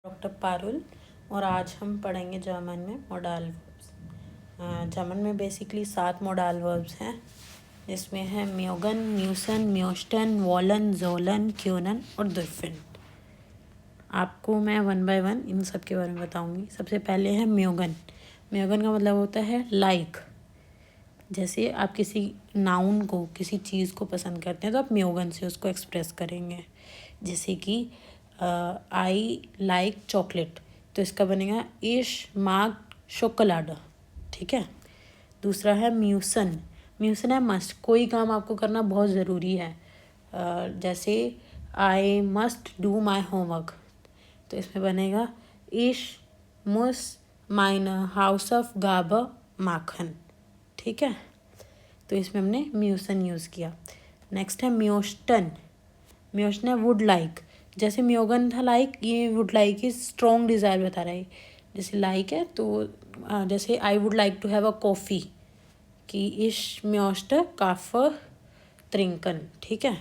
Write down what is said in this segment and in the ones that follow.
Doctor Parul. और आज हम पढ़ेंगे जर्मन में मोडाल वर्ब्स। जर्मन में बेसिकली 7 मोडाल वर्ब्स हैं, जिसमें है म्योगन, म्यूसन, म्योस्टन, वॉलन, जोलन, क्योनन और दुर्फिन। आपको मैं 1 बाय 1 इन सब के बारे में बताऊंगी। सबसे पहले है म्योगन। म्योगन का मतलब होता है लाइक। जैसे आप किसी नाउन को, किसी चीज़ को पसंद करते हैं तो आप म्योगन से उसको एक्सप्रेस करेंगे। जैसे कि आई लाइक चॉकलेट, तो इसका बनेगा इश माग शोकलाड। ठीक है। दूसरा है म्यूसन। म्यूसन है मस्ट, कोई काम आपको करना बहुत ज़रूरी है। जैसे I must do my homework, तो इसमें बनेगा इश मुस माइन हाउस ऑफ गाबा माखन। ठीक है। तो इसमें हमने म्यूसन यूज़ किया। नेक्स्ट है म्योस्टन। म्योस्टन है वुड लाइक। जैसे म्योगन था लाइक, ये वुड लाइक की स्ट्रॉन्ग डिज़ायर बता रहा है। जैसे लाइक है तो जैसे I would like to have a coffee, कि इश म्योस्ट काफ त्रिंकन। ठीक है।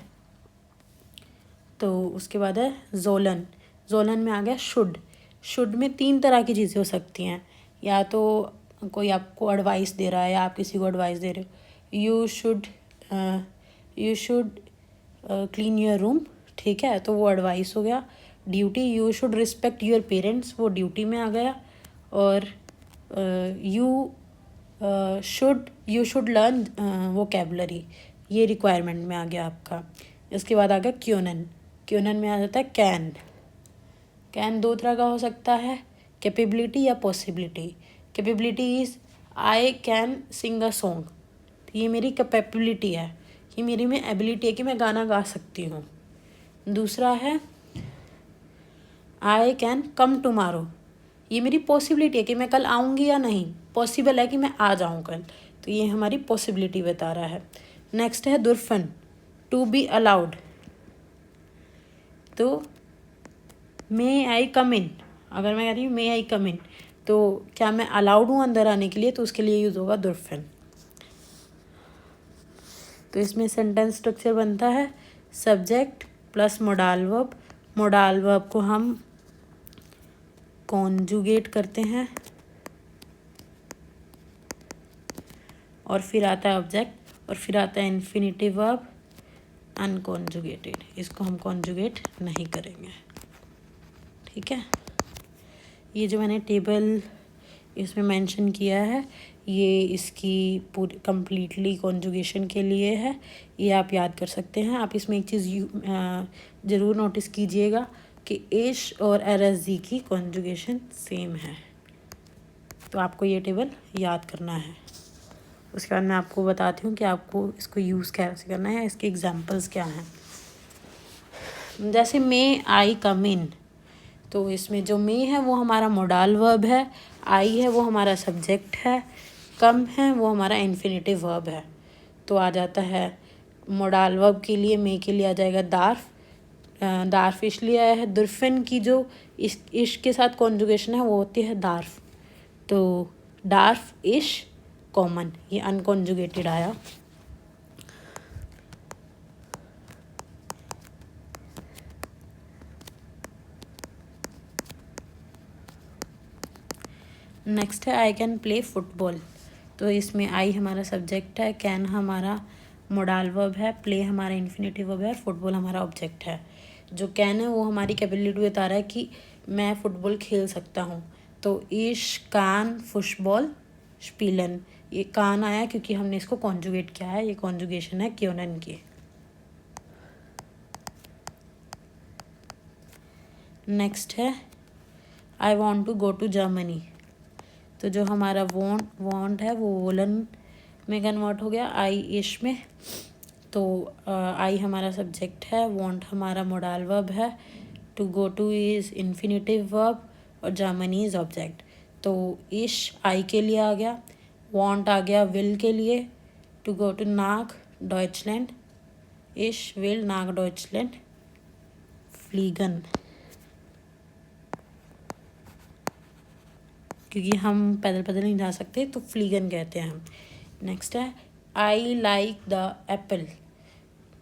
तो उसके बाद है जोलन। जोलन में आ गया शुड। शुड में 3 तरह की चीज़ें हो सकती हैं। या तो कोई आपको एडवाइस दे रहा है या आप किसी को एडवाइस दे रहे हो, you should clean your room. ठीक है, तो वो एडवाइस हो गया। Duty, you should respect your parents, वो ड्यूटी में आ गया। और यू शुड लर्न वोकैबुलरी, ये रिक्वायरमेंट में आ गया आपका। इसके बाद आ गया क्योनन। क्योनन में आ जाता है कैन। कैन 2 तरह का हो सकता है, कैपेबिलिटी या possibility. Capability is I can sing a song, ये मेरी कैपेबिलिटी है, ये मेरी में एबिलिटी है कि मैं गाना गा सकती हूँ। दूसरा है आई कैन कम टुमारो, ये मेरी पॉसिबिलिटी है कि मैं कल आऊँगी या नहीं, पॉसिबल है कि मैं आ जाऊँ कल, तो ये हमारी पॉसिबिलिटी बता रहा है। नेक्स्ट है दुर्फन, टू बी अलाउड। तो मे आई कम इन, अगर मैं कह रही हूँ मे आई कम इन, तो क्या मैं अलाउड हूँ अंदर आने के लिए, तो उसके लिए यूज़ होगा दुर्फन। तो इसमें सेंटेंस स्ट्रक्चर बनता है subject plus modal verb. Modal verb को हम कॉन्जुगेट करते हैं और फिर आता है ऑब्जेक्ट और फिर आता है इन्फिनिटिव वर्ब अनकॉन्जुगेटेड, इसको हम कॉन्जुगेट नहीं करेंगे। ठीक है। ये जो मैंने टेबल इसमें मेंशन किया है, ये इसकी पूरी कम्प्लीटली कॉन्जुगेशन के लिए है, ये आप याद कर सकते हैं। आप इसमें एक चीज़ ज़रूर नोटिस कीजिएगा कि इश और एरजी की कॉन्जुगेशन सेम है, तो आपको ये टेबल याद करना है। उसके बाद मैं आपको बताती हूँ कि आपको इसको यूज़ कैसे करना है, इसके एग्जांपल्स क्या हैं। जैसे मे आई कम इन, तो इसमें जो मे है वो हमारा मोडाल वर्ब है, आई है वो हमारा सब्जेक्ट है, कम है वो हमारा इन्फिनिटिव वर्ब है। तो आ जाता है मोडाल वर्ब के लिए, मे के लिए आ जाएगा दार्फ। दार्फ इसलिए आया है, दुर्फिन की जो इश के साथ कॉन्जुगेशन है वो होती है दार्फ, तो डार्फ इश कॉमन, ये अनकॉन्जुगेटेड आया। नेक्स्ट है आई कैन प्ले फुटबॉल। तो इसमें आई हमारा सब्जेक्ट है, कैन हमारा मोडाल वर्ब है, प्ले हमारा इन्फिनिटिव वर्ब है और फुटबॉल हमारा ऑब्जेक्ट है। जो कैन है वो हमारी कैपेबिलिटी बता रहा है कि मैं फुटबॉल खेल सकता हूँ। तो इश कान फुटबॉल स्पीलन, ये कान आया क्योंकि हमने इसको कॉन्जुगेट किया है, ये कॉन्जुगेशन है क्योनन की। नेक्स्ट है I want to go to Germany. तो जो हमारा वॉन्ट है वो वोलन में कन्वर्ट हो गया आई इश में। तो आई हमारा सब्जेक्ट है, वॉन्ट हमारा मोडाल वर्ब है, to go to is infinitive verb और जर्मनी इज़ ऑब्जेक्ट। तो इश आई के लिए आ गया, वॉन्ट आ गया विल के लिए, to go to Nag Deutschland, इश विल नाग डॉइचलैंड फ्लीगन, क्योंकि हम पैदल पैदल नहीं जा सकते तो फ्लीगन कहते हैं हम। नेक्स्ट है आई लाइक द एप्पल।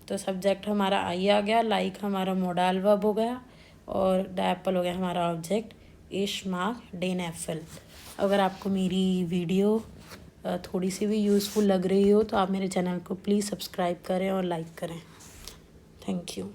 तो सब्जेक्ट हमारा आई आ गया, लाइक हमारा मोडाल वर्ब हो गया और द एप्पल हो गया हमारा ऑब्जेक्ट, इश मार्क डेन एफिल। अगर आपको मेरी वीडियो थोड़ी सी भी यूज़फुल लग रही हो तो आप मेरे चैनल को प्लीज़ सब्सक्राइब करें और लाइक करें। Thank you.